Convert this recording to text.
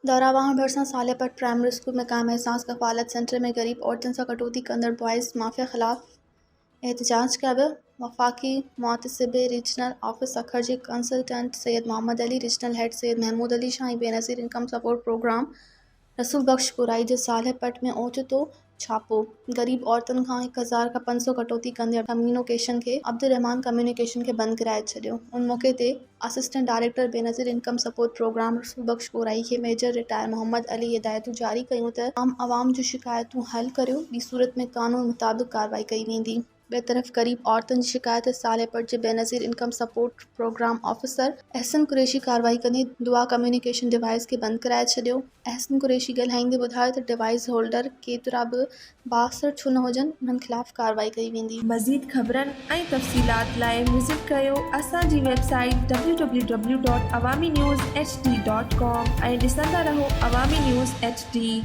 दौरावां भरिसां सालेपत primary school में क़ाइम एहसास कफ़ालत सेंटर में गरीब औरतुनि सां कटौती कंदड़ बॉइज़ माफ़िया ख़िलाफ़ एहतजाज कयो वियो। वफ़ाक़ी मुहतसिब रीजनल ऑफिस अखर जे consultant Syed Mohammad Ali, regional head Syed Mahmood Ali Shah ऐं Benazir income support programme Rasool Bakhsh कुराई जे सालेपत में ओचितो छापो गरीब औरतुनि खां 1000 खां 500 कटौती कंदड़ कम्युनिकेशन खे अब्दुर्रहमान कम्युनिकेशन खे बंदि कराए छॾियो। उन मौक़े ते assistant director Benazir income support programme Rasool Bakhsh Kurai खे मेजर रिटायर मोहम्मद अली हिदायतूं जारी कयूं त आम आवाम जूं शिकायतूं हल करियो, ॿी सूरत में क़ानून मुताबिक़ कार्रवाई कई वेंदी। ॿिए तरफ़ गरीब औरतुनि जी शिकायत सालेपत जे Benazir income support programme officer Ahsan Qureshi कार्रवाई कंदे दुआ कम्युनिकेशन डिवाइस खे बंदि कराए छॾियो। अहसन कुरैशी ॻाल्हाईंदे ॿुधायो त डिवाइस होल्डर केतिरा बि बाअसर छो न हुजनि, उन्हनि ख़िलाफ़ कार्रवाई कई वेंदी। मज़ीद ख़बरनि ऐं तफ़सीलात लाइ विज़िट कयो असांजी वेबसाइट www.awamiNewsHD.com ऐं ॾिसंदा रहो अवामी न्यूज़ HD।